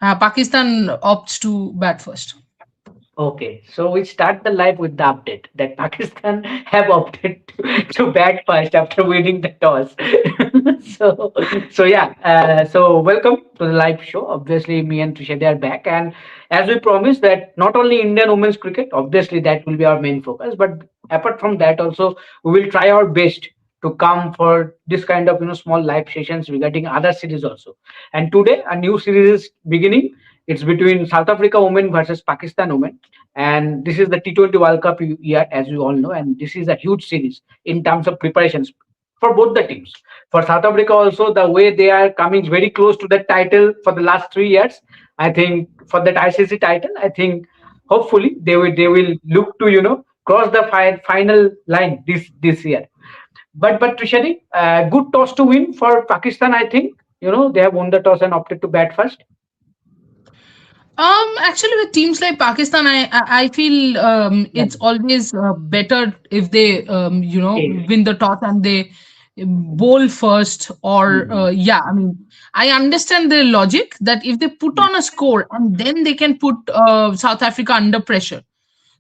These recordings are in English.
Pakistan opts to bat first. Okay, so we start the live with the update that Pakistan have opted to bat first after winning the toss. so, so welcome to the live show. Obviously, me and Trisha they are back, and as we promised that not only Indian women's cricket, obviously that will be our main focus, but apart from that also we will try our best to come for this kind of small live sessions regarding other series also. And today a new series is beginning. It's between South Africa women versus Pakistan women, and this is the T20 World Cup year, as you all know, and this is a huge series in terms of preparations for both the teams. For South Africa, also the way they are coming very close to the title for the last 3 years. I think for that ICC title, I think hopefully they will look to cross the final line this year. But Trishadi, good toss to win for Pakistan. I think they have won the toss and opted to bat first. Actually, with teams like Pakistan, I feel Yeah. it's always better if they Okay. win the toss and they bowl first. Or Mhm. yeah, I mean, I understand the logic that if they put on a score and then they can put South Africa under pressure,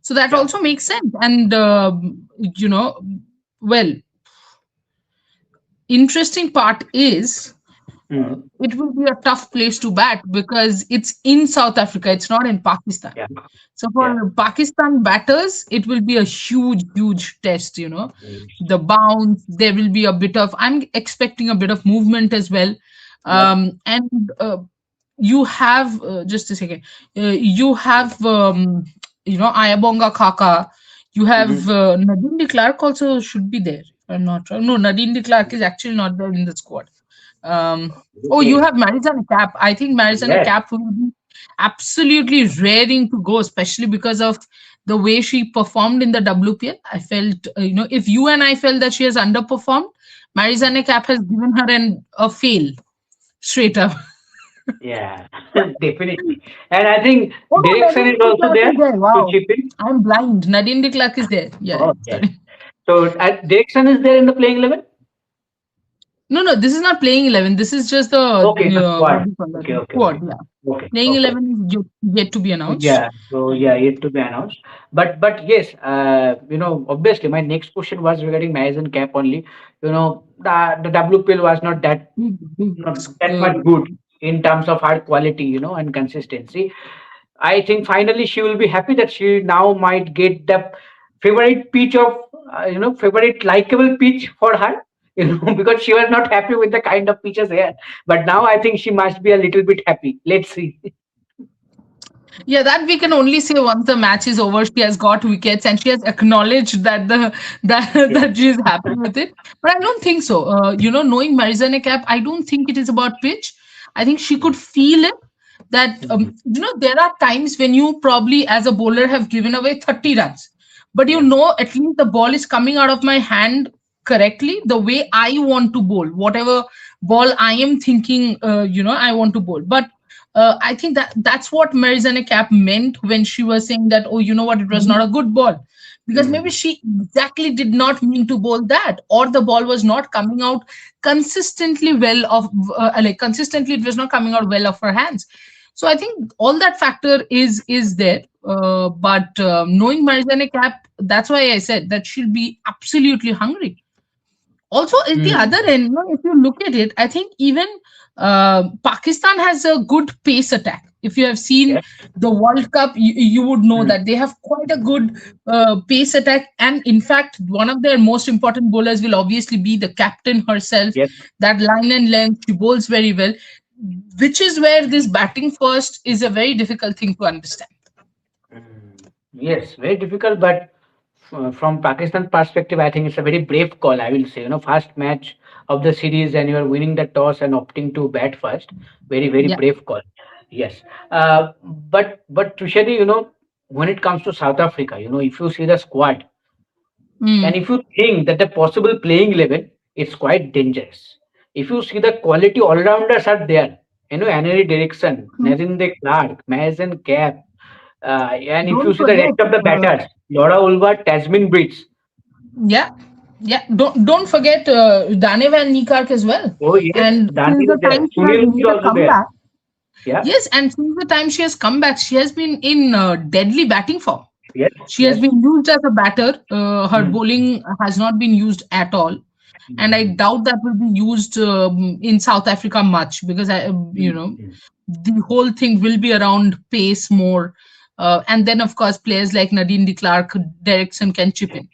so that Yeah. also makes sense. And you know, well, interesting part is Mhm. it will be a tough place to bat because it's in South Africa, it's not in Pakistan. Yeah. So Yeah. for Pakistan batters, it will be a huge, huge test. Mhm. The bounce, there will be a bit of, I'm expecting a bit of movement as well. Yeah. And you have, just a second, you have, Ayabonga Kaka, you Mhm. have Nadine de Klerk also should be there. If I'm not wrong. No, Nadine de Klerk is actually not there in the squad. Um, oh, you Okay. have Marizana Cap. I think Marizana Yes. Cap will be absolutely raring to go, especially because of the way she performed in the WPL. I felt, if you and I felt that she has underperformed, Marizana Cap has given her a fail straight up. Yeah. Definitely. And I think Oh no, direction Nadine is de also Klerk there is there. to Wow, chip in. I'm blind. Nadine de Klerk is there. Yeah, Oh, yes. sorry. So direction is there in the playing 11. No, no, this is not playing 11. This is just the Okay, the what squad. do you call that? Okay, okay, Squad. okay. Yeah, Okay, playing okay. 11 is yet to be announced. Yeah, so yeah, yet to be announced. But yes, obviously my next question was regarding Mason Cap only. The WPL was not that much good in terms of hard quality, and consistency. I think finally she will be happy that she now might get the favorite pitch of favorite likable pitch for her. Because she was not happy with the kind of pitches here. But now I think she must be a little bit happy. Let's see. Yeah, that we can only say once the match is over. She has got wickets and she has acknowledged that that Yeah. that she is happy with it. But I don't think so. Knowing Marizane Cap, I don't think it is about pitch. I think she could feel it. That Mhm. there are times when you probably as a bowler have given away 30 runs, but Yeah. at least the ball is coming out of my hand correctly the way I want to bowl, whatever ball I am thinking. I want to bowl, but I think that's what Marizane Cap meant when she was saying that, oh, you know what, it was not a good ball. Because maybe Mhm. she exactly did not mean to bowl that, or the ball was not coming out consistently well of like consistently, it was not coming out well of her hands. So I think all that factor is there. But knowing Marizane Cap, that's why I said that she'll be absolutely hungry. Also, at the other Mm. end, if you look at it, I think even Pakistan has a good pace attack. If you have seen Yes. the World Cup, you would know Mm. that they have quite a good pace attack. And in fact, one of their most important bowlers will obviously be the captain herself. Yes. That line and length, she bowls very well, which is where this batting first is a very difficult thing to understand. Mm. Yes. Very difficult, but from Pakistan perspective, I think it's a very brave call. I will say, first match of the series, and you are winning the toss and opting to bat first. Very, very Yeah. brave call. Yes. But Trishadi, when it comes to South Africa, if you see the squad, and Mm. if you think that the possible playing level, it's quite dangerous. If you see the quality all rounders are there, Henry Direction, Nazinde Clark, Mason Cap, and if you Don't see the forget. rest of the batters, Laura Ulva, Tasmin Brits. Yeah, yeah. Don't forget Danev and Nikark as well. Oh yes, And since Daniel the is there. time she has Sunil is made a also there. comeback, Yeah. Yes, and since the time she has come back, she has been in deadly batting form. Yes. She has Yes. been used as a batter. Her Mm, bowling has not been used at all, and I mm, doubt that will be used in South Africa much, because mm, mm, the whole thing will be around pace more, and then of course players like Nadine de Klerk, Derrickson can chip in.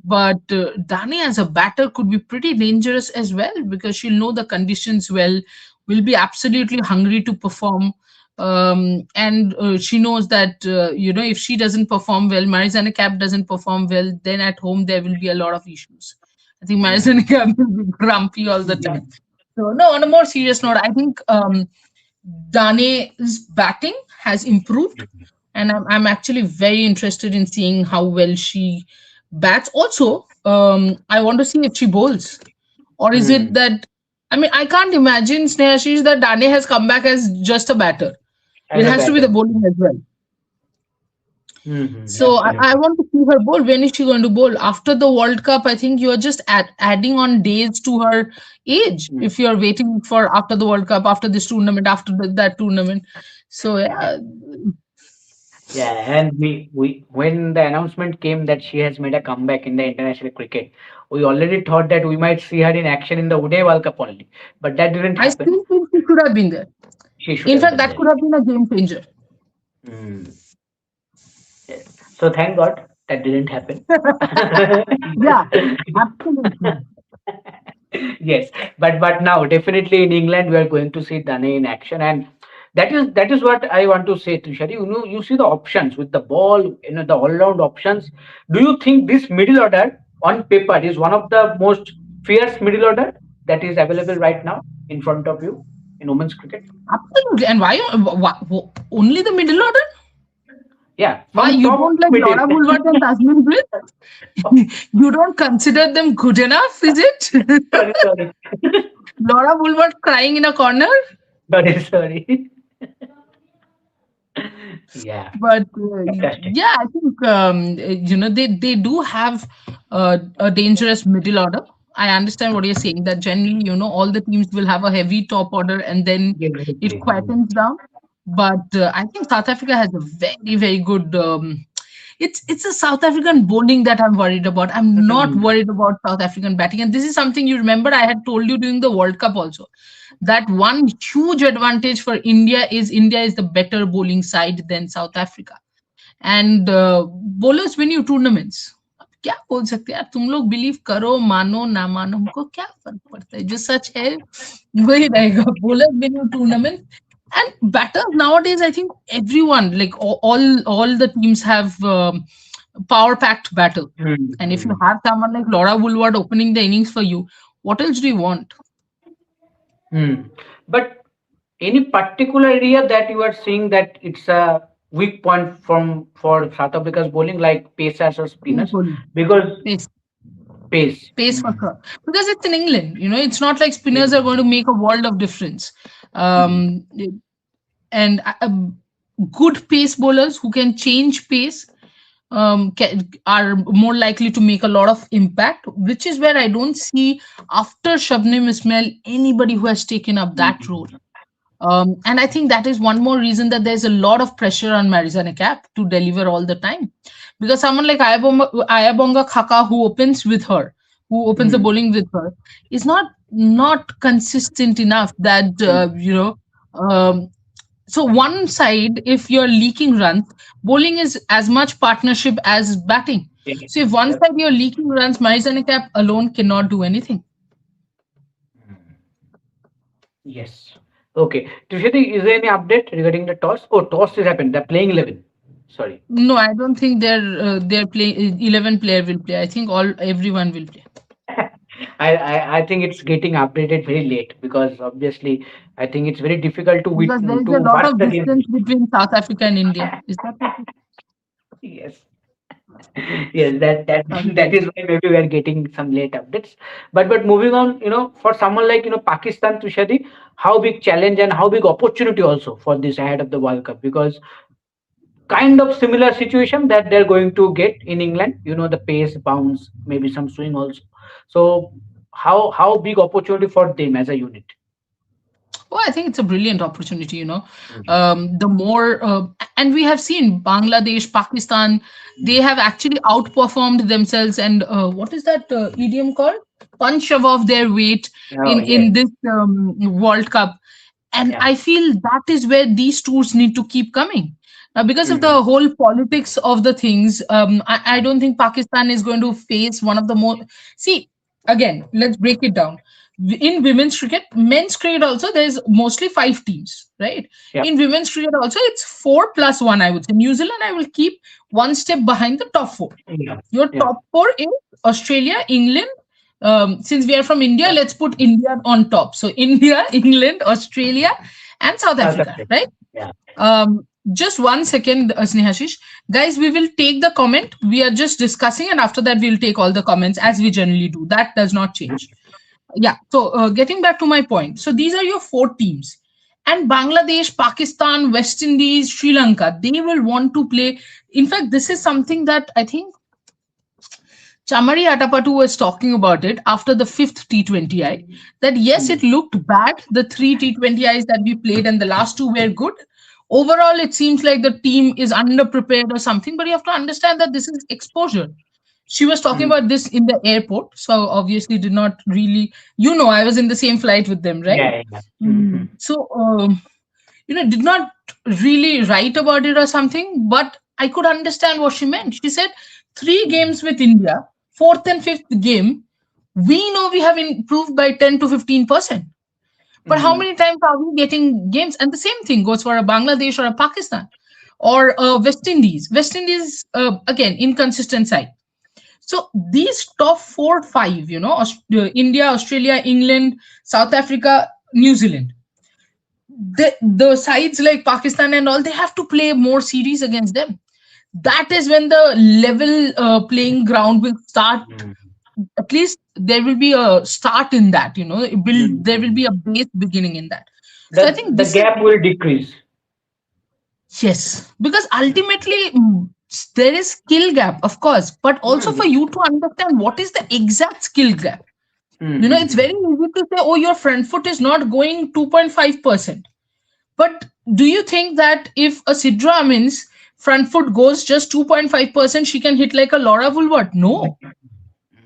But Dani as a batter could be pretty dangerous as well, because she'll know the conditions well, will be absolutely hungry to perform. And she knows that, if she doesn't perform well, Marizana Cap doesn't perform well, then at home there will be a lot of issues. I think mm. Marizana Cap will be grumpy all the time. So, no, on a more serious note, I think Dane's batting has improved, and I'm actually very interested in seeing how well she bats. Also, I want to see if she bowls, or is it Mm. that, I mean, I can't imagine, Snehashish, that Dane has come back as just a batter. As It a has to be the batter. bowling as well. So I Absolutely. want to see her bowl. When is she going to bowl? After the World Cup, I think you're just adding on days to her age Mm. if you're waiting for after the World Cup, after this tournament, after that tournament. So yeah, Yeah, and we when the announcement came that she has made a comeback in the international cricket, we already thought that we might see her in action in the Uday World Cup only, but that didn't I happen. still think she should have been there. She should In have fact, been that there. could have been a game changer. Mm. Yes. So thank God that didn't happen. Yeah, absolutely. Yes, but now definitely in England we are going to see Dane in action, and that is what I want to say, Tushari. You see the options with the ball, the all-round options. Do you think this middle order on paper is one of the most fierce middle order that is available right now in front of you in women's cricket? Absolutely. And only the middle order? Yeah, Why from you top don't to like middle. Laura Woolworth and Tasmin Britt? You don't consider them good enough, is it? Sorry, sorry, Laura Woolworth crying in a corner? sorry, sorry. Yeah, But fantastic. yeah, I think they do have a dangerous middle order. I understand what you're saying, that generally, all the teams will have a heavy top order and then it Exactly. quietens down. But I think South Africa has a very, very good. It's a South African bowling that I'm worried about. I'm not Mm, worried about South African batting. And this is something you remember I had told you during the World Cup also, that one huge advantage for India is the better bowling side than South Africa. And bowlers win you tournaments. अब क्या बोल सकते हैं यार, तुम लोग believe करो मानो ना मानो, हमको क्या फर्क पड़ता है, जो सच है वही रहेगा. Bowlers win you tournament. And batters nowadays, I think everyone, like all the teams have power packed batter. mm, And if you mm. have someone like Laura Woolward opening the innings for you, what else do you want? Hmm. But any particular area that you are seeing that it's a weak point from for South Africa's bowling, like pacers or Pace spinners, bowling. because Pace. pace. Pace for Hmm. sure. Because it's in England, it's not like spinners are going to Hmm. make a world of difference. Hmm. Um, and good pace bowlers who can change pace are more likely to make a lot of impact, which is where I don't see after Shabnim Ismail anybody who has taken up that role. Hmm. And I think that is one more reason that there's a lot of pressure on Marizana Cap to deliver all the time. Because someone like Ayabonga Khaka, who opens with her, who opens the Hmm. bowling with her, is not consistent enough that, um, so one side, if you're leaking runs, bowling is as much partnership as batting. Yeah. So if one Yep. side you're leaking runs, Marizana Cap alone cannot do anything. Hmm. Yes. Okay. Tushati, is there any update regarding the toss? Oh, toss has happened. They're playing 11. Sorry. No, I don't think their play 11 player will play. I think all everyone will play, I think it's getting updated very late because obviously I think it's very difficult to because there is to a lot watch of the game. distance between South Africa and India. Is that what you Yes. Yes, that sorry? that is why maybe we are getting some late updates. But moving on, for someone like Pakistan, Tushadi, how big challenge and how big opportunity also for this ahead of the World Cup, because kind of similar situation that they're going to get in England. The pace, bounce, maybe some swing also. So how big opportunity for them as a unit? Oh, I think it's a brilliant opportunity, you know. Mhm. The more, and we have seen Bangladesh, Pakistan, they have actually outperformed themselves. And what is that idiom called? Punch above their weight Oh in yes, this World Cup. And yeah. I feel that is where these tours need to keep coming. Because of Mhm. the whole politics of the things, I don't think Pakistan is going to face one of the more. See, again, let's break it down. In women's cricket, men's cricket also, there's mostly five teams, right? Yep. In women's cricket also, it's four plus one, I would say. New Zealand, I will keep one step behind the top four. Yeah. Your Yeah. top four is Australia, England. Since we are from India, Yep. let's put India on top. So India, England, Australia, and South South Africa, Africa. right? Yeah. Just 1 second, Snehashish. Guys, we will take the comment. We are just discussing, and after that, we'll take all the comments as we generally do. That does not change. Yeah. So, getting back to my point. So, these are your four teams. And Bangladesh, Pakistan, West Indies, Sri Lanka, they will want to play. In fact, this is something that I think Chamari Atapattu was talking about it after the fifth T20I. That yes, it Mhm. looked bad. The three T20Is that we played and the last two were good. Overall, it seems like the team is underprepared or something, but you have to understand that this is exposure. She was talking Mhm. about this in the airport, so obviously did not really, I was in the same flight with them, right? Yeah. Yeah. Mhm. So, did not really write about it or something, but I could understand what she meant. She said, three Mhm. games with India, fourth and fifth game, we know we have improved by 10 to 15%. But how Mhm. many times are we getting games? And the same thing goes for a Bangladesh or a Pakistan or a West Indies. West Indies, again, inconsistent side. So these top four, five, India, Australia, England, South Africa, New Zealand, the sides like Pakistan and all, they have to play more series against them. That is when the level playing ground will start. Mhm. At least there will be a start in that. There will be Mhm. a base beginning in that. So I think The this is. gap will decrease. Yes, because ultimately there is skill gap, of course, but also Mhm. for you to understand what is the exact skill gap. It's very Mhm. easy to say, oh, your front foot is not going 2.5%. But do you think that if a Sidra Amin's front foot goes just 2.5%, she can hit like a Laura Woolward? No.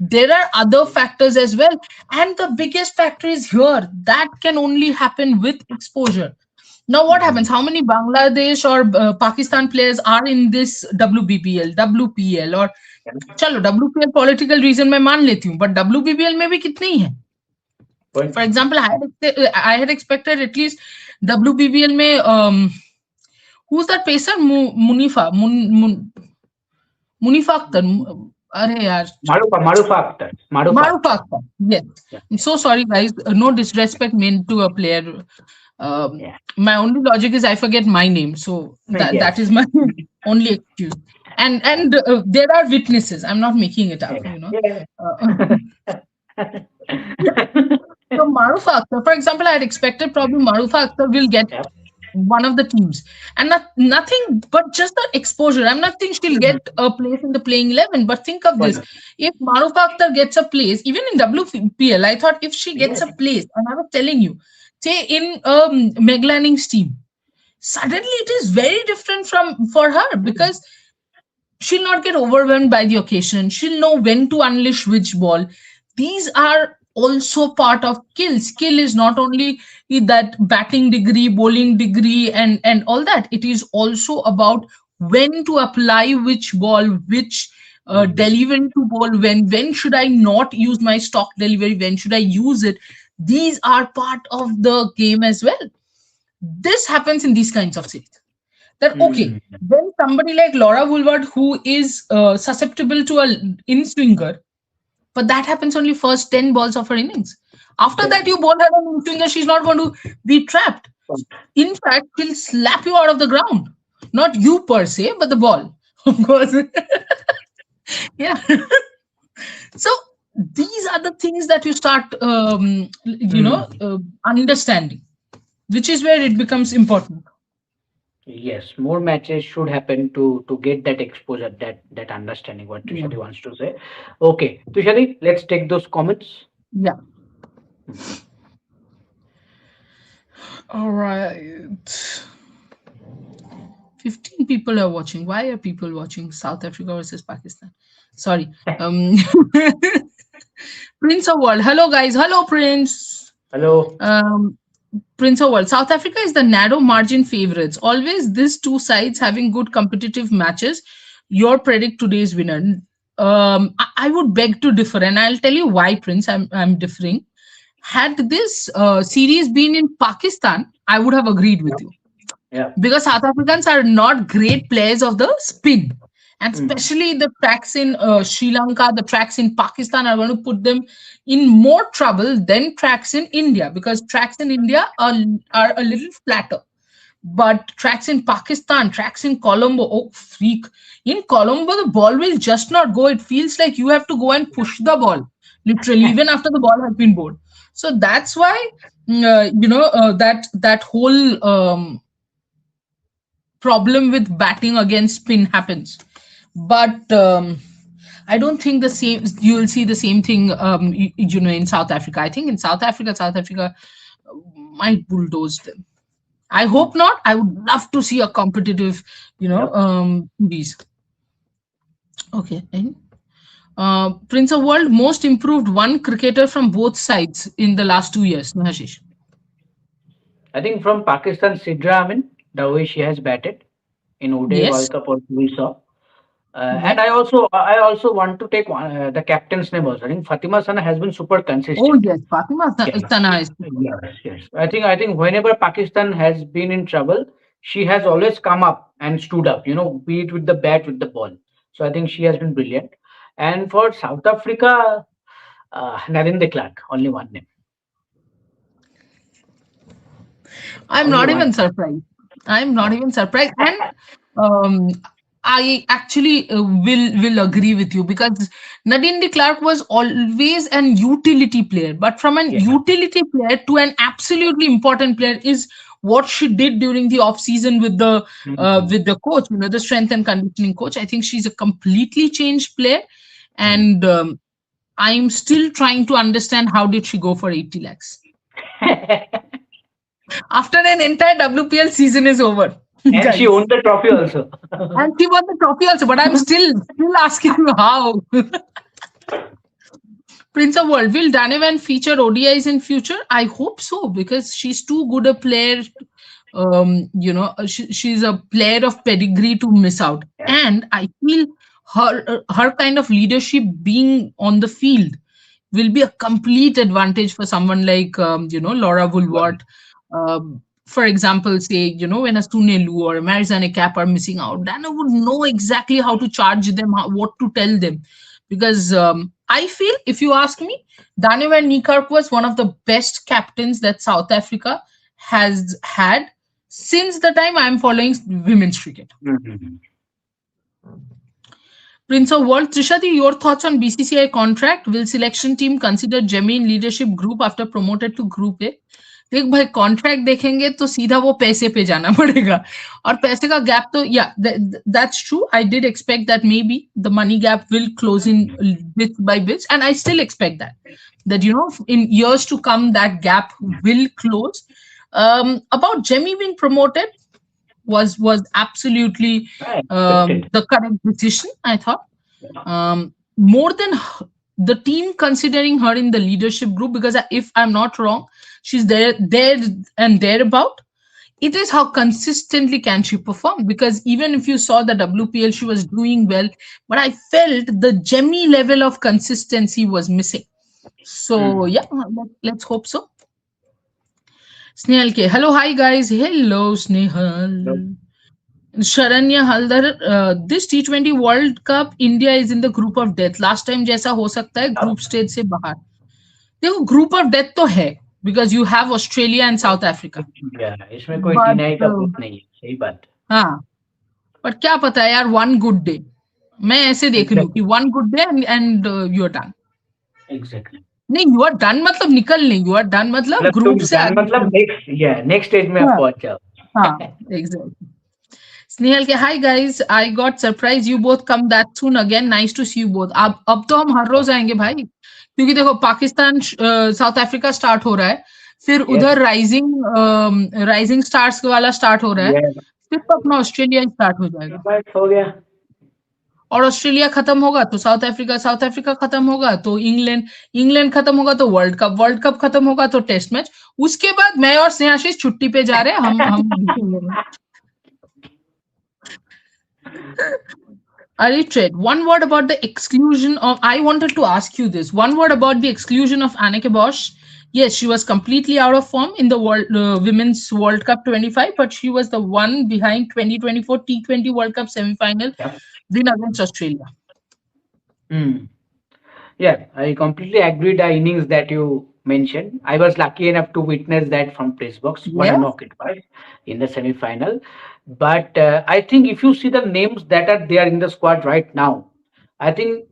There are other factors as well. And the biggest factor is here that can only happen with exposure. Now, what happens? Mhm. How many Bangladesh or Pakistan players are in this WBPL, WPL or चलो WPL political reason मैं मान लेती हूँ, but WBPL में भी कितने ही हैं? For Point. example, I had expected at least WBPL में who's that pacer? Munifa Akhtar. अरे यार, Marufa Akhtar. Marufa Marufa Akhtar. Akhtar. Yes. Yeah. I'm so sorry, guys. No disrespect meant to a player. Um, Yeah. my only logic is I forget my name, so that Yes. is my only excuse. And there are witnesses. I'm not making it up. Yeah. Yeah. So Marufa Akhtar, for example, I had expected probably Marufa Akhtar will get Yep. one of the teams, and nothing but just the exposure. I'm not thinking she'll Mhm. get a place in the playing 11, but think of this: Wonderful. if Marufa Akhtar gets a place, even in WPL, I thought if she gets Yes. a place, and I was telling you, say in Meg Lanning's team, suddenly it is very different from for her Mhm. because she'll not get overwhelmed by the occasion. She'll know when to unleash which ball. These are also part of skill. Skill is not only that batting degree, bowling degree, and all that. It is also about when to apply which ball, which Mhm. delivery to bowl, when should I not use my stock delivery, when should I use it. These are part of the game as well. This happens in these kinds of series that okay, Mhm. when somebody like Laura Woolward who is susceptible to a in swinger, but that happens only first 10 balls of her innings. After that, you bowl her an in swinger, she's not going to be trapped. In fact, she'll slap you out of the ground. Not you per se, but the ball. Of course. Yeah. So these are the things that you start, Mhm. understanding, which is where it becomes important. Yes, more matches should happen to get that exposure, that understanding what Yeah. Tushari wants to say. Okay, Tushari, let's take those comments. Yeah. Mhm. All right. 15 people are watching. Why are people watching South Africa versus Pakistan? Sorry. Um, Prince of World. Hello, guys. Hello, Prince. Hello. Um, Prince of World. South Africa is the narrow margin favorites. Always these two sides having good competitive matches. Your predict today's winner. I would beg to differ, and I'll tell you why, Prince. I'm differing. Had this series been in Pakistan, I would have agreed Yeah. with you Yeah. because South Africans are not great players of the spin. And Mm. especially the tracks in Sri Lanka, the tracks in Pakistan are going to put them in more trouble than tracks in India because tracks in India are a little flatter. But tracks in Pakistan, tracks in Colombo, oh freak. In Colombo, the ball will just not go. It feels like you have to go and push the ball, literally, even after the ball has been bowled. So that's why, that whole problem with batting against spin happens. But I don't think the same. You'll see the same thing. In South Africa. I think in South Africa might bulldoze them. I Mm. hope not. I would love to see a competitive, Yep. series. Okay. Prince of World most improved one cricketer from both sides in the last 2 years. Mahashish. I think from Pakistan, Sidra Amin, the way she has batted in ODI Yes. World Cup also we saw. And Yeah. I also want to take the captain's name also. I think Fatima Sana has been super Oh consistent. yes, Fatima Yeah. Sana is super. Yes, yes. I think whenever Pakistan has been in trouble, she has always come up and stood up, be it with the bat, with the ball. So I think she has been brilliant. And for South Africa, Narendra Clark, only one name. I'm Only not one. even surprised. I'm not Yeah. even surprised, and um, I actually will agree with you because Nadine de Klerk was always an utility player, but from an Yeah. utility player to an absolutely important player is what she did during the off season Mhm. with the coach, the strength and conditioning coach. I think she's a completely changed player, Mhm. and I'm still trying to understand how did she go for 80 lakhs after an entire WPL season is over, And she guys. won the trophy also. And she won the trophy also, but I'm still asking you how. Prince of World, will Donovan feature ODIs in future? I hope so because she's too good a player. She's a player of pedigree to miss out, Yeah. and I feel her kind of leadership being on the field will be a complete advantage for someone like Laura Woolward. For example, say when a Sunelu or a Marizane Cap are missing out, Dana would know exactly how to charge them, what to tell them. Because I feel, if you ask me, Daniel van Niekerk was one of the best captains that South Africa has had since the time I'm following women's cricket. Mhm. Prince of World, Trishadi, your thoughts on BCCI contract? Will selection team consider Jemmy in leadership group after promoted to Group A? देख भाई contract देखेंगे तो सीधा वो पैसे पे जाना पड़ेगा और पैसे का गैप तो या that's true I did expect that may be the money gap will close in bit by bits and I still expect that in years to come that gap will close. About Jemmy being promoted was absolutely I expected. the correct decision, I thought. More than the team considering her in the leadership group, because if I'm not wrong, she's there and thereabout. It is how consistently can she perform, because even if you saw the WPL, she was doing well, but I felt the Jemmy level of consistency was missing. So Mhm. yeah, let's hope so. Snehal K. Hello, hi guys. Hello, No. Snehal. Sharanya Haldar, this T20 World Cup, India is in the group of death. Last time जैसा हो सकता है Yeah. Group stage से बाहर. देखो group of death तो है because you have Australia and South Africa. Yeah, इसमें कोई But डिनाई का बात नहीं है, सही बात. हाँ, but क्या पता है यार, one good day. मैं ऐसे देख रही हूँ कि Exactly. one good day and you're done. Exactly. नहीं, you are done मतलब निकल नहीं, you are done मतलब मतलब ग्रुप तुम से जान आगे मतलब चल. नेक्स्ट स्टेज में आप हाँ, पहुंच जाओ. हाँ, exactly. स्नेहल के hi guys, I got surprise you both come that soon again, nice to see you both. अब तो हम हर रोज आएंगे भाई, क्योंकि देखो पाकिस्तान साउथ अफ्रीका स्टार्ट हो रहा है, फिर Yes. उधर राइजिंग स्टार्स वाला स्टार्ट हो रहा है, Yes. फिर तो अपना ऑस्ट्रेलिया स्टार्ट हो जाएगा। बस हो गया। और ऑस्ट्रेलिया खत्म होगा तो साउथ अफ्रीका, साउथ अफ्रीका खत्म होगा तो इंग्लैंड, इंग्लैंड खत्म होगा तो वर्ल्ड कप, वर्ल्ड कप खत्म होगा तो टेस्ट मैच। उसके बाद मैं और स्नेहाशीष छुट्टी पे जा रहे हैं, हम देखेंगे। Aritred, one word about the exclusion of. I wanted to ask you this. One word about the exclusion of Anneke Bosch. Yes, she was completely out of form in the Women's World Cup 25, but she was the one behind 2024 T20 World Cup semi-final Yep. win against Australia. Hmm. Yeah, I completely agree the innings that you mentioned. I was lucky enough to witness that from press box. What a Yeah. knock it was in the semi-final. But I think if you see the names that are there in the squad right now, I think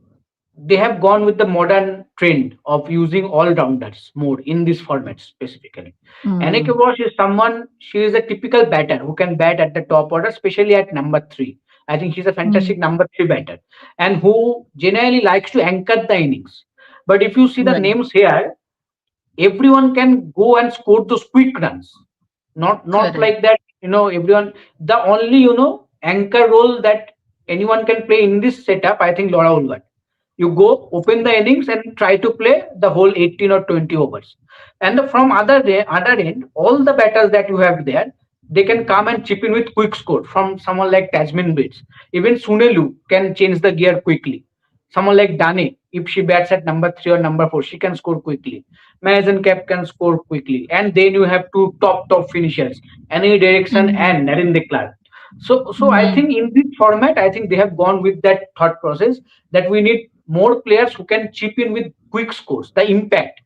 they have gone with the modern trend of using all-rounders more in this format specifically. Anneke Mm, Bosch is someone, she is a typical batter who can bat at the top order, especially at number three. I think she's a mm, fantastic number three batter and who generally likes to anchor the innings. But if you see the right. names here, everyone can go and score those quick runs. Not Correct. like that, everyone. The only anchor role that anyone can play in this setup, I think Laura Ulvat. You go open the innings and try to play the whole 18 or 20 overs. And from other end, all the batters that you have there, they can come and chip in with quick score from someone like Tasmin Bates. Even Sunelu can change the gear quickly. Someone like Dane, if she bats at number three or number four, she can score quickly. Mason Cap can score quickly. And then you have two top finishers, Any Direction Mm, and Narendra Clark. So I mm, think in this format, I think they have gone with that thought process that we need more players who can chip in with quick scores, the impact.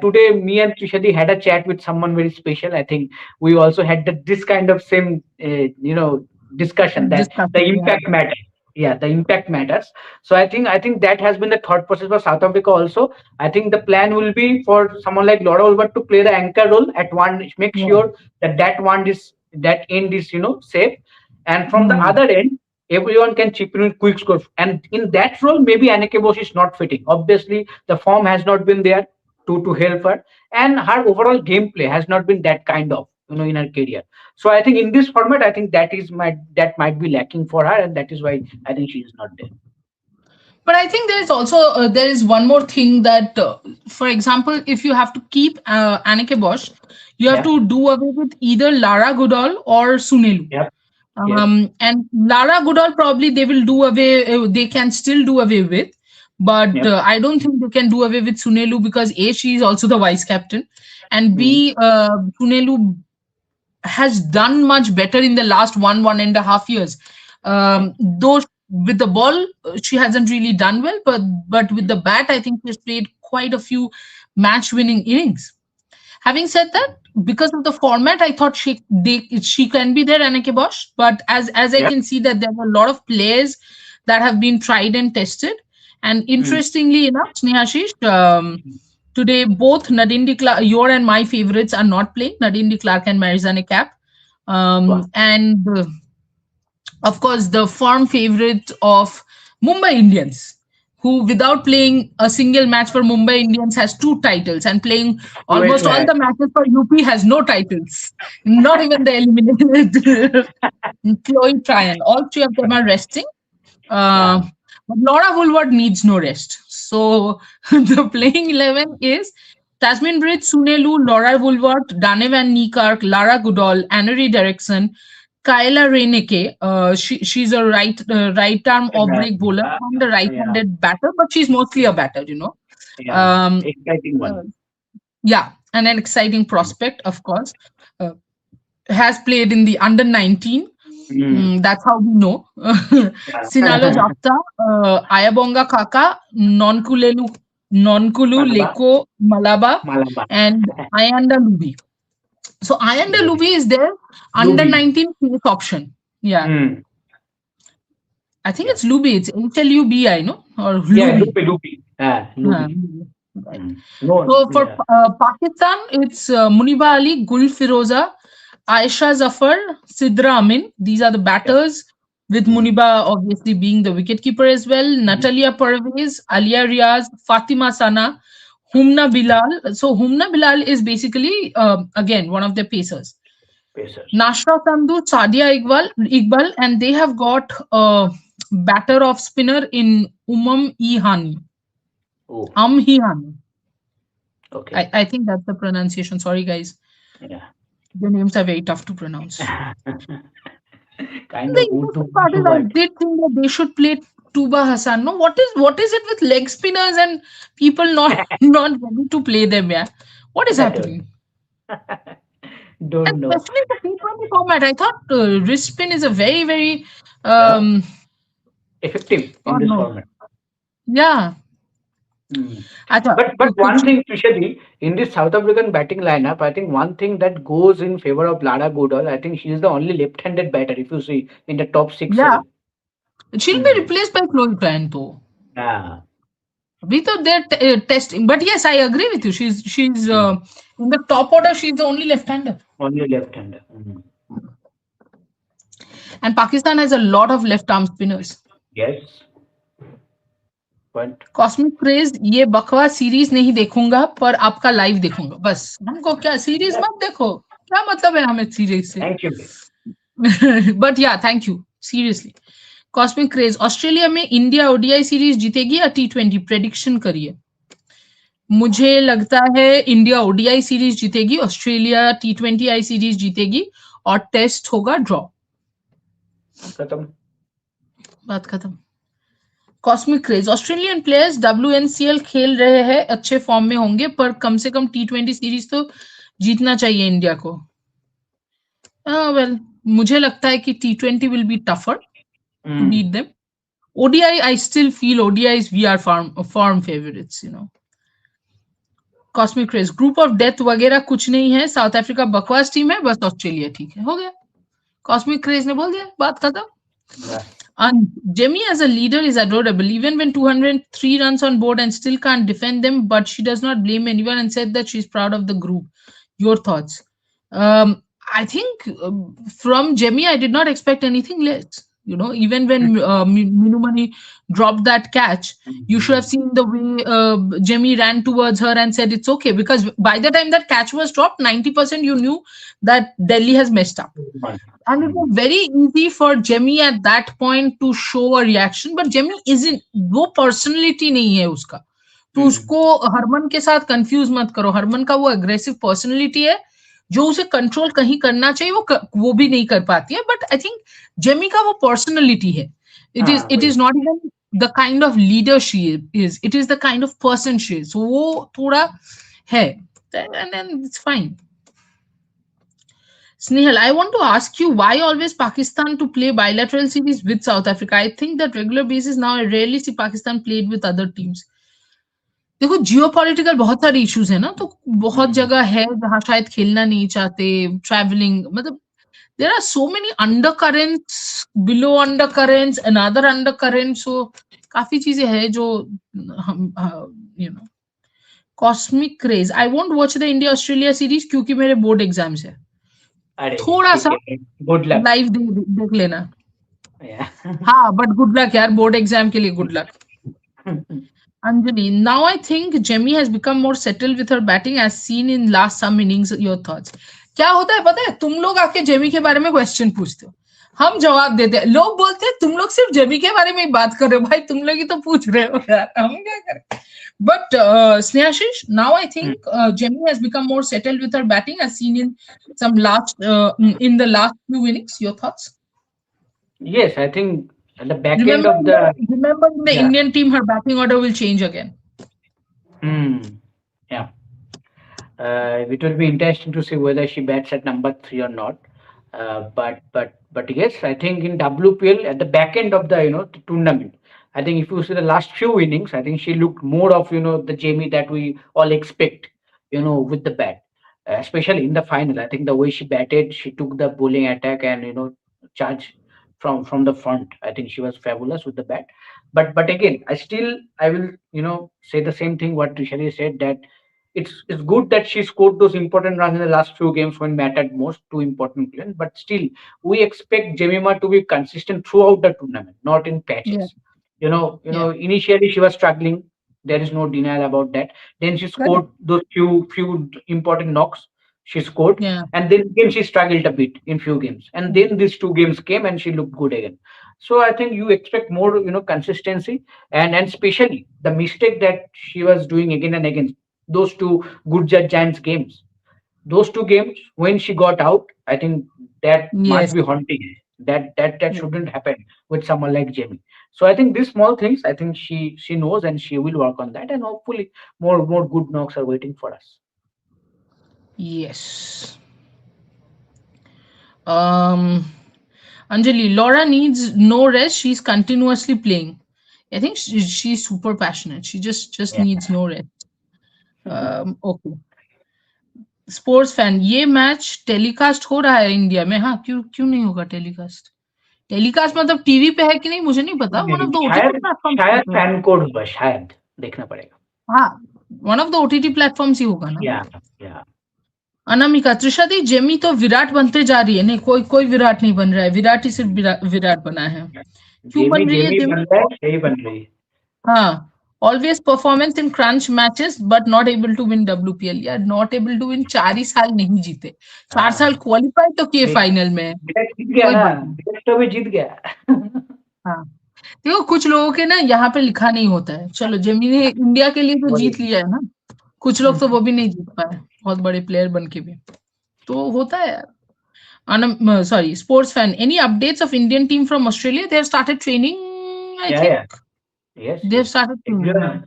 Today, me and Trishadi had a chat with someone very special. I think we also had this kind of same, discussion that the discussion, yeah. impact matters. Yeah, the impact matters. So I think that has been the thought process for South Africa also. I think the plan will be for someone like Laura Ulbert to play the anchor role at one, make Yeah. sure that end is safe, and from the Mm. other end everyone can chip in with quick score. And in that role, maybe Anneke Bosch is not fitting. Obviously, the form has not been there to help her, and her overall gameplay has not been that kind of in her career. So I think in this format, I think that might be lacking for her, and that is why I think she is not there. But I think there is also there is one more thing that, for example, if you have to keep Anneke Bosch, you have Yeah. to do away with either Lara Goodall or Sunelu. Yep. Yes. And Lara Goodall probably they will do away. They can still do away with, but Yep. I don't think they can do away with Sunelu because A, she is also the vice captain, and Mm. B, Sunelu has done much better in the last 1.5 years. Though with the ball, she hasn't really done well, but with the bat, I think she's played quite a few match-winning innings. Having said that, because of the format, I thought she can be there, Anneke Bosch. But as I Yep. can see that there are a lot of players that have been tried and tested. And Mm. interestingly enough, Snehashish, today both Nadine de Klerk, your and my favorites, are not playing. Nadine de Klerk and Marizanne Cap. Wow. And of course, the form favorite of Mumbai Indians, who without playing a single match for Mumbai Indians has two titles, and playing Wait, almost all wait. the matches for UP has no titles, not even the eliminated Chloe Tryon. All three of them are resting. Yeah. Uh, but Laura Woolward needs no rest. So the playing 11 is Tasmin Bridge, Sunelu, Laura Woolward, Dane van Niekerk, Lara Goodall, Annery Derrickson, Kyla Reineke. She's a right arm off Yeah. break bowler and a right Yeah. handed batter, but she's mostly a batter. Yeah. Um, Exciting uh, one. yeah, and an exciting prospect, of course. Uh, has played in the under 19. Mm. That's how we know. Sinalo Yeah. Japta, Ayabonga Kaka, Nonkulu Malaba. Leko Malaba, Malaba. and Ayanda Lubi. So Ayanda Yes. Lubi is there under Luby. 19 fifth option. Yeah, Mm. I think Yeah. it's Lubi. It's HLUBI, no? Or Yeah. Lubi. Luby. Huh, Luby. right. Mm. No. So for Yeah. Pakistan, it's Muniba Ali, Gul Firoza, Aisha Zafar, Sidra Amin. These are the Yep. batters, with Mm. Muniba obviously being the wicketkeeper as well. Mm. Natalia Parvez, Alia Riaz, Fatima Sana, Humna Bilal. So Humna Bilal is basically again one of the pacers. Pacers. Nashra Tandu, Sadia Iqbal, and they have got a batter of spinner in Hani. Oh, Hani. okay. I think that's the pronunciation. Sorry, guys. Yeah. The names are very tough to pronounce. Kind The of interesting part Urdu is I word. did think that they should play Tuba Hassan. No, what is it with leg spinners and people not not ready to play them? Yeah, what is I don't happening? don't know. Especially the T20 format. I thought wrist spin is a very Yeah, um. effective in God this no. format. Yeah, Hmm. I thought But one thing, especially in this South African batting lineup, I think one thing that goes in favor of Lara Godal, I think she is the only left-handed batter. If you see in the top six, yeah, seven. she'll be Hmm. replaced by Chloe Bryan though. Yeah. We thought they're testing, but yes, I agree with you. She's Hmm. in the top order. She's the only left-hander, Only left-hander. Hmm. and Pakistan has a lot of left-arm spinners. Yes. But cosmic craze ये बकवास series नहीं देखूंगा पर आपका live देखूंगा बस हमको क्या सीरीज मत देखो क्या मतलब है हमें सीरीज से thank you. बट या thank you seriously cosmic craze Australia में इंडिया ओडीआई सीरीज जीतेगी या T20 प्रेडिक्शन करिए मुझे लगता है इंडिया ओडीआई सीरीज जीतेगी ऑस्ट्रेलिया T20I सीरीज जीतेगी और टेस्ट होगा ड्रॉ खत्म. बात खत्म cosmic craze Australian players WNCL खेल रहे हैं अच्छे फॉर्म में होंगे पर कम से कम T20 सीरीज तो जीतना चाहिए इंडिया को वेल मुझे लगता है कि T20 will be tougher to Hmm. Beat them ODI I still feel ODIs we are farm favorites you know cosmic craze group of death वगैरह कुछ नहीं है साउथ अफ्रीका बकवास टीम है बस ऑस्ट्रेलिया ठीक है हो गया कॉस्मिक क्रेज ने बोल दिया बात खत्म Yes. And Jemmy as a leader is adorable, even when 203 runs on board and still can't defend them. But she does not blame anyone and said that she's proud of the group. Your thoughts? I think from Jemmy, I did not expect anything less. You know, even when Minumani dropped that catch, you should have Mhm. seen the way Jemmy ran towards her and said it's okay. Because by the time that catch was dropped, 90% you knew that Delhi has messed up. One. And it was Mm. very easy for Jemmy at that point to show a reaction, but Jemmy isn't वो personality नहीं है उसका तो Mm. उसको हरमन के साथ confuse मत करो हरमन का वो अग्रेसिव पर्सनैलिटी है जो उसे कंट्रोल कहीं करना चाहिए वो भी नहीं कर पाती है बट आई थिंक जेमी का वो पर्सनैलिटी है हाँ इट वही. Is not even the kind of leader she is it is the kind of person she is वो थोड़ा है and it's fine Snehal, I want to ask you why always Pakistan to play bilateral series with South Africa? I think that regular basis now I rarely see Pakistan played with other teams. देखो जियो political बहुत सारे issues है ना तो बहुत Mm. जगह है जहाँ शायद खेलना नहीं चाहते ट्रैवलिंग मतलब there are so many undercurrents below undercurrents another undercurrent so काफी चीजें हैं जो हम you know cosmic craze I won't watch the India Australia series क्योंकि मेरे बोर्ड एग्जाम्स है अरे थोड़ा ठीक सा है. Good luck. लाइव देख लेना Yeah. हाँ बट गुड लक यार बोर्ड एग्जाम के लिए good luck Anjali, now I think Jemmy has become more settled with her batting as seen in last some innings. Your thoughts? क्या होता है पता है तुम लोग आके जेमी के बारे में क्वेश्चन पूछते हो हम जवाब देते हैं लोग बोलते हैं तुम लोग सिर्फ जेमी के बारे में ही बात कर रहे हो भाई तुम लोग ही तो पूछ रहे हो यार हम क्या करें but Snehashish, now I Mm. think Jemmy has become more settled with her batting as seen in some last in the last few innings. Your thoughts? Yes, I think at the back end Remember of in the the. remember in the Yeah. Indian team her batting order will change again. Hmm. Yeah. It will be interesting to see whether she bats at number three or not. But yes, I think in WPL at the back end of the the tournament, I think if you see the last few innings, I think she looked more of the Jamie that we all expect, with the bat, especially in the final. I think the way she batted, she took the bowling attack and charge from the front. I think she was fabulous with the bat. But again, I will say the same thing what Trishari said that it's good that she scored those important runs in the last few games when mattered most, two important games. But still, we expect Jemima to be consistent throughout the tournament, not in Yeah, patches. yeah, Initially she was struggling. There is no denial about that. Then she scored Correct. those few important knocks. She scored, Yeah. and then again she struggled a bit in few games. And then these two games came, and she looked good again. So I think you expect more, consistency, and especially the mistake that she was doing again and again. Those two good judge Giants games, those two games when she got out, I think that must Yes. be haunting. That Yeah. shouldn't happen with someone like Jamie. So I think these small things, I think she knows, and she will work on that, and hopefully more good knocks are waiting for us. Yes. Um, Anjali, Laura needs no rest. She's continuously playing. I think she's super passionate. She just Yeah. needs no rest. Okay. Sports fan, ये match telecast हो रहा है India में? हाँ, क्यों क्यों नहीं होगा टेलीकास्ट? टेलीकास्ट मतलब टीवी पे है कि नहीं मुझे नहीं पता, वन ऑफ नहीं, द ओटीटी शायद शायद प्लेटफॉर्म्स। फैन कोड होगा, शायद देखना पड़ेगा। हाँ, one of the OTT platforms ही होगा ना। या या अनामिका, त्रिशा दी, जेमी तो विराट बनते जा रही है। नहीं, कोई कोई विराट नहीं बन रहा है, विराट ही सिर्फ विराट बना है। क्यों जेमी बन रही है जेमी जेमी? बन रहा है, सही बन रही है। हाँ, always performance in crunch matches but not able to win WPL. यार नॉट एबल टू विन 4 ही साल नहीं जीते, 4 साल हाँ, क्वालिफाई तो किए फाइनल में। विराट जीत गया कोई ना, बात नहीं। विराट तो भी जीत गया। हाँ, देखो कुछ लोगों के ना यहाँ पे लिखा नहीं होता है। चलो जेमी ने इंडिया के लिए तो वही। जीत लिया है ना, कुछ लोग तो वो भी नहीं जीत पाए, बहुत बड़े प्लेयर बन के भी। तो होता है यार। Sorry, sports fan. Any updates of Indian team from Australia? They have started training, I या think. या yes They have yes, started training. एकदम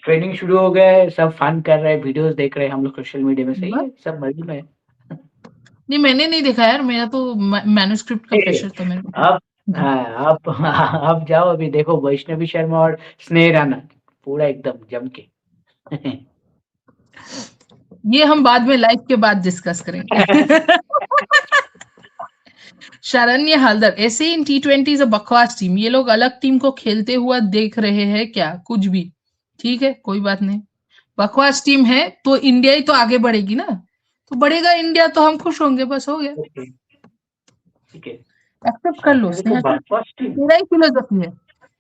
ट्रेनिंग शुरू हो गया है, सब फन कर रहे हैं, वीडियोस देख रहे हैं हम लोग सोशल मीडिया में। सही बस है, सब मजे में है। नहीं, मैंने नहीं देखा यार, मेरा तो मैन्युस्क्रिप्ट का ए, प्रेशर था मेरे अब को। हाँ, अब जाओ, अभी देखो वैष्णवी शर्मा और स्नेह राणा पूरा एकदम जम के। ये हम बाद में लाइव के बाद डिस्कस करेंगे। शरण्य हलदर, ऐसे इन T20 इज अ बकवास टीम, ये लोग अलग टीम को खेलते हुआ देख रहे हैं क्या? कुछ भी ठीक है, कोई बात नहीं। बकवास टीम है तो इंडिया ही तो आगे बढ़ेगी ना, तो बढ़ेगा इंडिया तो हम खुश होंगे, बस हो गया। ओके, ठीक है। एक्सेप्ट कर लो साउथ अफ्रीका स्नेहा, बकवास टीम। तेरा ही फिलोसफी है,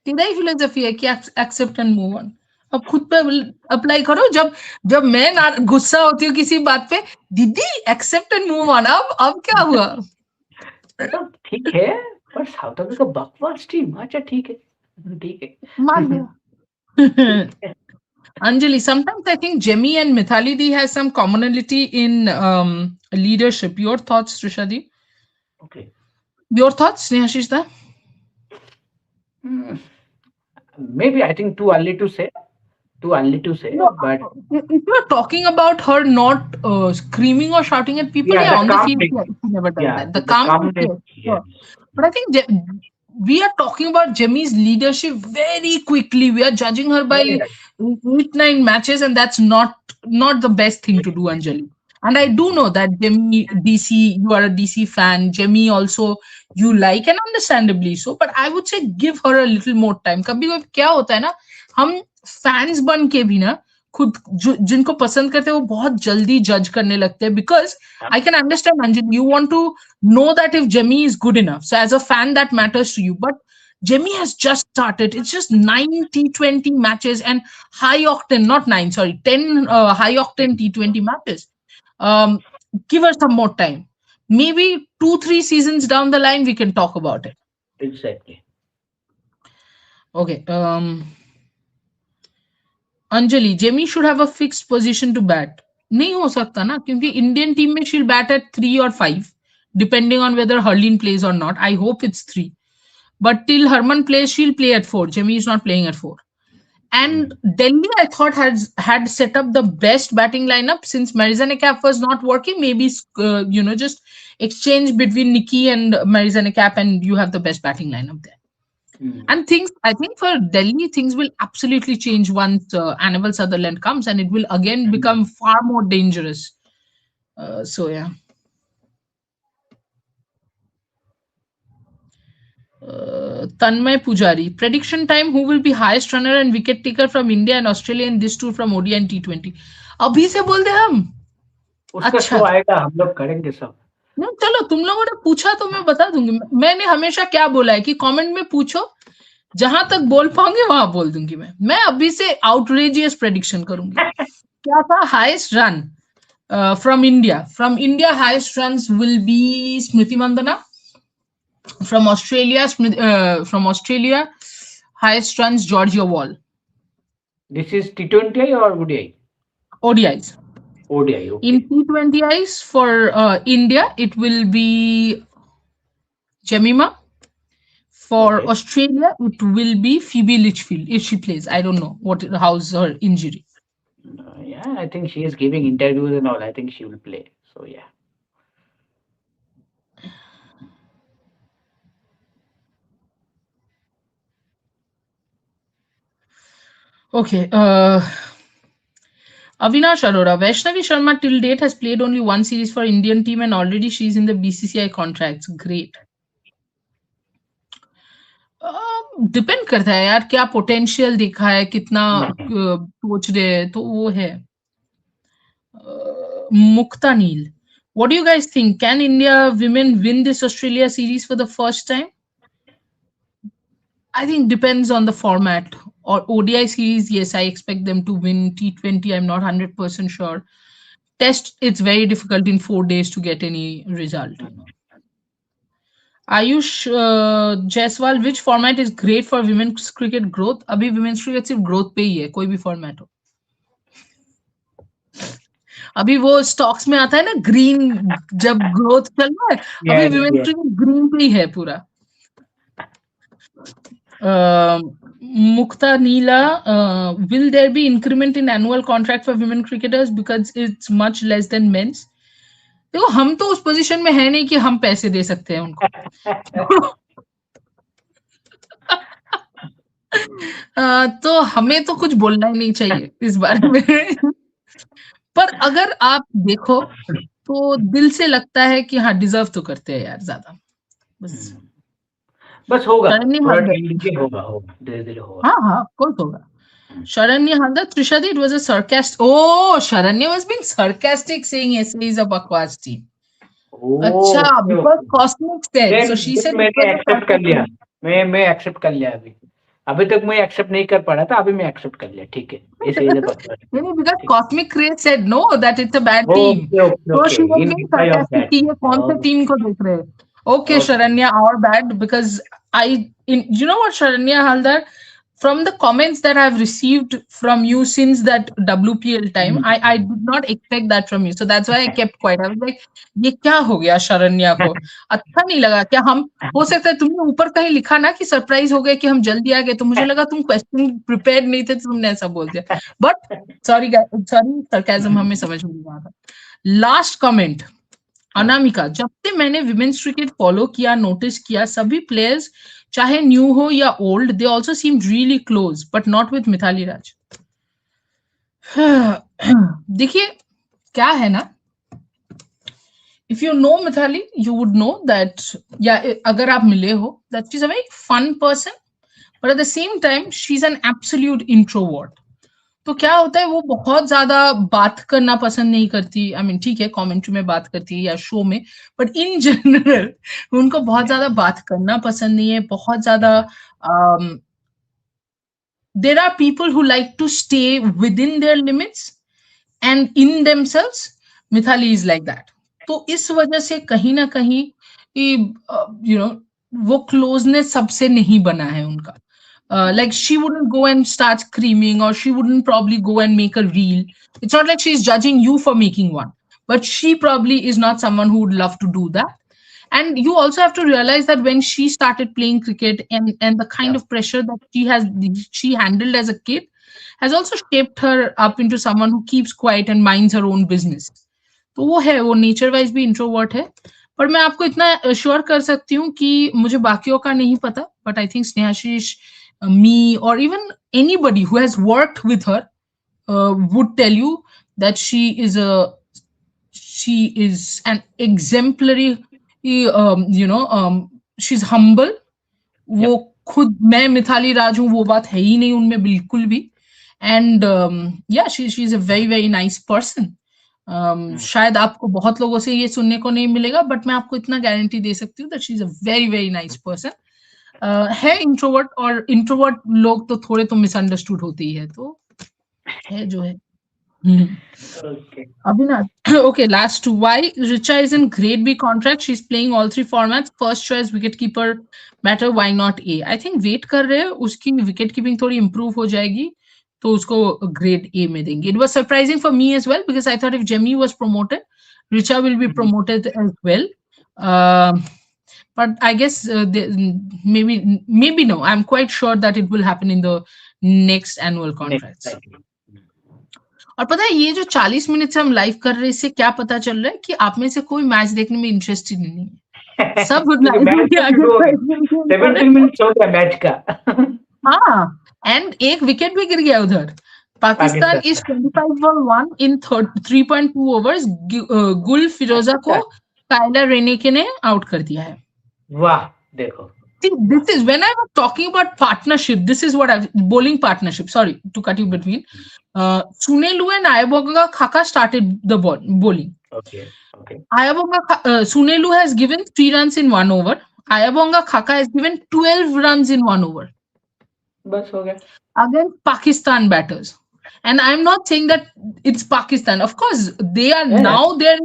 तेरा ही फिलोसफी है कि एक्सेप्ट एंड मूव ऑन। अब खुद पे अप्लाई करो। जब जब मैं ना गुस्सा होती हूँ किसी बात पे, दीदी एक्सेप्ट एंड मूव ऑन। अब क्या हुआ? मतलब ठीक है, पर साउथ अफ्रीका बकवास टीम, अच्छा ठीक है, ठीक मान है। लिया। Anjali, sometimes I think Jemmy and Mithali Di has some commonality in leadership. Your thoughts, Trishadi? Okay, Your thoughts, Snehashishda? Maybe I think too early to say, No, बट if you're talking about her not screaming or shouting at people, yeah, yeah, the on the field, calmness, yeah, she never does yeah, that. The the calmness, calmness, yes, yeah. sure. But I think we are talking about Jemmy's leadership very quickly. We are judging her by Yeah, yeah, 8, 9 matches, and that's not the best thing to do, Anjali. And I do know that Jemmy DC, you are a DC fan. Jemmy also you like, and understandably so. But I would say give her a little more time. कभी कभी क्या होता है ना, हम fans बन के भी ना खुद जिनको पसंद करते हैं वो बहुत जल्दी जज करने लगते हैं, because yeah. I can understand Anjit, you want to know that if Jemmy is good enough. So as a fan, that matters to you. But Jemmy has just started. It's just 9 T20 matches and high octane, not 9, sorry, 10 high octane T20 matches. Um, give her some more time. Maybe 2, 3 seasons down the line, we can talk about it. Exactly. Okay. Anjali, Jemi should have a fixed position to bat. नहीं हो सकता ना, क्योंकि Indian team में she'll bat at 3 or 5 depending on whether Harleen plays और not. I hope it's 3, but till Herman plays she'll play at 4. Jemmy is not playing at 4. And Delhi, I thought had set up the best batting lineup since Marizanne Cap was not working. Maybe just exchange between Nikki and Marizanne Cap, and you have the best batting lineup there. And things, I think for Delhi, things will absolutely change once Annabelle Sutherland comes, and it will again become far more dangerous. So yeah. Tanmay Pujari, prediction time, who will be highest runner and wicket taker from India and Australia in this tour from ODI and T20? अभी से बोल दे हम। उसका show आएगा, हम लोग करेंगे सब। नहीं, चलो तुम लोगों ने पूछा तो मैं बता दूंगी। मैंने हमेशा क्या बोला है कि कमेंट में पूछो, जहां तक बोल पाऊंगी वहां बोल दूंगी। मैं अभी से आउटरेजियस प्रेडिक्शन करूंगी। क्या था highest run from India? From India highest runs will be Smriti Mandhana. From Australia, highest runs Georgia Wall. This is T20I or ODI? ODIs. ODI, In okay. T20Is for India, it will be Jemima. For Okay. Australia, it will be Phoebe Litchfield if she plays. I don't know how's her injury. Yeah, I think she is giving interviews and all. I think she will play. So yeah. Okay. Avinash Arora, Vaishnavi Sharma till date has played only one series for Indian team and already she's in the BCCI contracts. Great. Depend करता है यार, क्या potential दिखा है, कितना सोच रहे हैं, तो वो है। मुक्ता नील, what do you guys think? Can India women win this Australia series for the first time? I think depends on the format. Or ODI series, yes, I expect them to win. T20, I'm not 100% sure. Test, it's very difficult in 4 days to get any result. Ayush Jaiswal, which format is great for women's cricket growth? अभी women's cricket सिर्फ growth पे ही है, कोई भी format हो। अभी वो stocks में आता है ना ग्रीन, जब ग्रोथ चल रहा है, अभी Yeah, women's yeah. cricket green पे ही है पूरा। Mukta Neela, will there be increment in annual contract for women cricketers because it's much less than men's? देखो हम तो उस पोजीशन में है नहीं कि हम पैसे दे सकते हैं उनको। तो हमें तो कुछ बोलना ही नहीं चाहिए इस बारे में। पर अगर आप देखो तो दिल से लगता है कि हाँ डिजर्व तो करते हैं यार ज्यादा। बस बस होगा, शरण्य थोड़ा हलदर, टाइम दीजिए, होगा होगा, धीरे धीरे होगा। हाँ हाँ ऑफकोर्स होगा। Hmm. Sharanya Haldar, Trishadi, it was a sarcastic. Oh, Sharanya was being sarcastic saying SA is a bakwas team. अच्छा, okay because okay. Cosmic said. So she then said it मैंने was a एक्सेप्ट कर लिया। sarcastic. मैं accept कर लिया अभी। अभी तक मैं एक्सेप्ट नहीं कर पा रहा था, अभी मैं एक्सेप्ट कर लिया। ठीक है, ऐसे ही बकवास। नहीं, because ठीक। Cosmic Ray said no, that it's a bad team. Okay okay So okay, she was in being reply off sarcastic that. कि ये कौन से टीम को देख रहे हैं। Okay, okay. Sharanya, our bad, because you know what, Sharanya Haldar, from the comments that I've received from you since that WPL time, I did not expect that from you. So that's why I kept quiet. I was like, ये क्या हो गया शरण्या को? अच्छा नहीं लगा क्या? हम हो सकता है तुमने ऊपर कहीं लिखा ना कि सरप्राइज हो गए कि हम जल्दी आ गए, तो मुझे लगा तुम क्वेश्चन प्रिपेयर नहीं थे, तो तुमने ऐसा बोल दिया। बट सॉरी सॉरी, सरकाजम हमें समझ में नहीं आता। लास्ट कमेंट, अनामिका, जब से मैंने विमेन्स क्रिकेट फॉलो किया, नोटिस किया, सभी प्लेयर्स चाहे न्यू हो या old, they also seem really close, but not with Mithali Raj. देखिए क्या है ना, if you know Mithali, you would know that, yeah, agar aap mile ho, that she's a very fun person, but at the same time, she's an absolute introvert. तो क्या होता है, वो बहुत ज्यादा बात करना पसंद नहीं करती। आई मीन ठीक है, कमेंट्री में बात करती है या शो में, बट इन जनरल उनको बहुत ज्यादा बात करना पसंद नहीं है। बहुत ज्यादा there are people who like to stay within their limits and in themselves. Mithali is like that. तो इस वजह से कहीं ना कहीं यू नो वो क्लोजनेस सबसे नहीं बना है उनका। Like she wouldn't go and start screaming, or she wouldn't probably go and make a reel. It's not like she's judging you for making one, but she probably is not someone who would love to do that. And you also have to realize that when she started playing cricket, and the kind Yeah. of pressure that she handled as a kid has also shaped her up into someone who keeps quiet and minds her own business. तो वो है, वो nature wise भी introvert है। पर मैं आपको इतना श्योर कर सकती हूँ कि मुझे बाकियों का नहीं पता, but I think Snehashish, me, or even anybody who has worked with her would tell you that she is an exemplary, she's humble. Yeah. वो खुद, मैं मिथाली राज हूँ वो बात है ही नहीं उनमें बिल्कुल भी। एंड या she is a very very nice person. शायद आपको बहुत लोगों से ये सुनने को नहीं मिलेगा, बट मैं आपको इतना गारंटी दे सकती हूँ that she is a very very nice person. है इंट्रोवर्ट, और इंट्रोवर्ट लोग तो थोड़े तो मिसअंडरस्टूड होते ही है, तो है जो है। हम्म। Okay. Abhinav, okay, last two. Why Richa is in grade B contract? She's playing all three formats. First choice wicketkeeper matter. Why not A? I think wait कर रहे हैं, उसकी wicket keeping थोड़ी improve हो जाएगी, तो उसको grade A में देंगे. It was surprising for me as well because I thought if Jemmy was promoted, Richa will be Mhm. promoted as well. Um but I guess maybe no. I'm quite sure that it will happen in the next annual Next contracts. cycle. और पता है ये जो 40 minute से हम live कर रहे हैं, इससे क्या पता चल रहा है कि आप में से कोई मैच देखने में इंटरेस्टेड नहीं है, सब क्योंकि लाइव मैच में तो आगे शुरू हो गया, बैठे। 17 मिनट हो गया मैच का। हाँ, एंड एक विकेट भी गिर गया उधर। पाकिस्तान पाकिस्तान इज का। 25 for 1 in 3.2 overs। गुल फिरोजा अच्छा, को कायला रेनेके ने आउट कर दिया है। वाह देखो। See, वाह। this is when I was talking about partnership. This is what I bowling partnership. Sorry to cut you between. Sunelu and Ayabonga Khaka started the bowling. Okay okay. Sunelu has given 3 runs in 1 over. Ayabonga Khaka has given 12 runs in 1 over बस हो गया। against Pakistan batters. And I'm not saying that it's Pakistan. Of course, they are है। now there.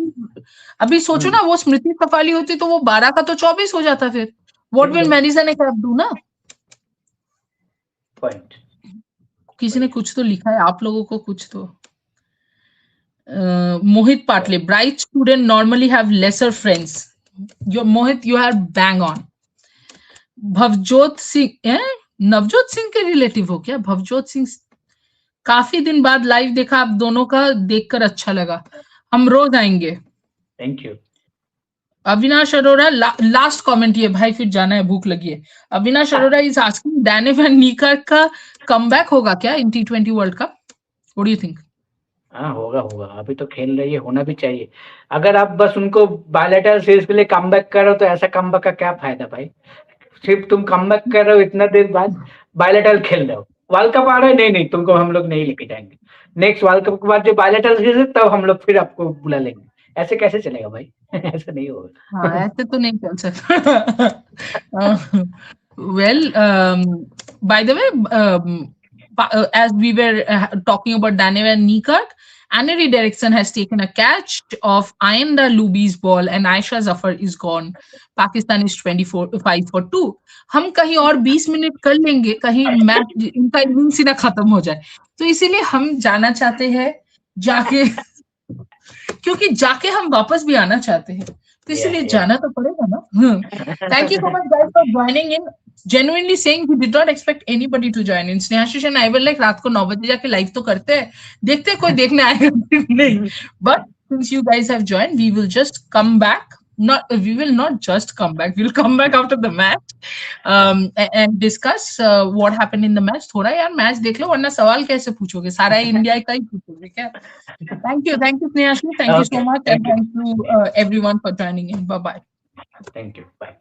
अभी सोचो ना, वो स्मृति सफाली होती तो वो 12 का तो 24 हो जाता फिर। What will एकदम Madison एक do ना? पॉइंट। किसी ने वही। कुछ तो लिखा है, आप लोगों को कुछ तो Mohit Patle, bright student normally have lesser friends. Your Mohit, you are bang on. भवजोत Singh, Navjot Singh के रिलेटिव हो क्या? भवजोत सिंह, काफी दिन बाद लाइव देखा आप दोनों का, देखकर अच्छा लगा, हम रोज आएंगे। Thank you. Avinash Arora, last comment ये भाई, फिर जाना है, भूख लगी है। अविनाश अरोरा इज आस्किंग डैनिव एंड नीकर का कमबैक होगा क्या in T20 world cup? What do you think? हाँ, होगा होगा, अभी तो खेल रही है, होना भी चाहिए। अगर आप बस उनको बायलैटरल सीरीज के लिए कमबैक करो तो ऐसा कमबैक का क्या फायदा भाई? सिर्फ तुम कमबैक कर रहे हो इतना देर बाद, बायलैटरल खेल रहे हो, वर्ल्ड कप आ रहा है, नहीं नहीं तुमको हम लोग नहीं लेके जाएंगे। नेक्स्ट वर्ल्ड कप के बाद जो बायलैटरल सीरीज है तब हम लोग फिर आपको बुला लेंगे। ऐसे कैसे चलेगा भाई? ऐसा नहीं हाँ, होगा। ऐसे तो नहीं चल सकता। Well, by the way, as we were talking about Daniel and Nikak, Aneri Derrickson has taken a catch of Ayanda Lubi's ball and Aisha Zafar is gone. Pakistan is 24-5 for 2. हम कहीं और 20 मिनट कर लेंगे, कहीं match इनका innings ही ना खत्म हो जाए, तो इसीलिए हम जाना चाहते हैं जाके, क्योंकि जाके हम वापस भी आना चाहते हैं, तो या इसीलिए या। जाना तो पड़ेगा ना। Thank you so much guys for joining in. genuinely saying we did not expect anybody to join in. Snehashish and I were like रात को 9 बजे जाके लाइव तो करते हैं, देखते हैं कोई देखने आएगा फिर नहीं। But since you guys have joined, we will just come back. We will not just come back. We'll come back after the match, and discuss what happened in the match. थोड़ा यार मैच देख लो, वरना सवाल कैसे पूछोगे? सारा India का ही पूछोगे क्या? Thank you, Snehashi. Thank you okay, so much, and thank you. thank you everyone for joining in. Bye bye. Thank you, bye.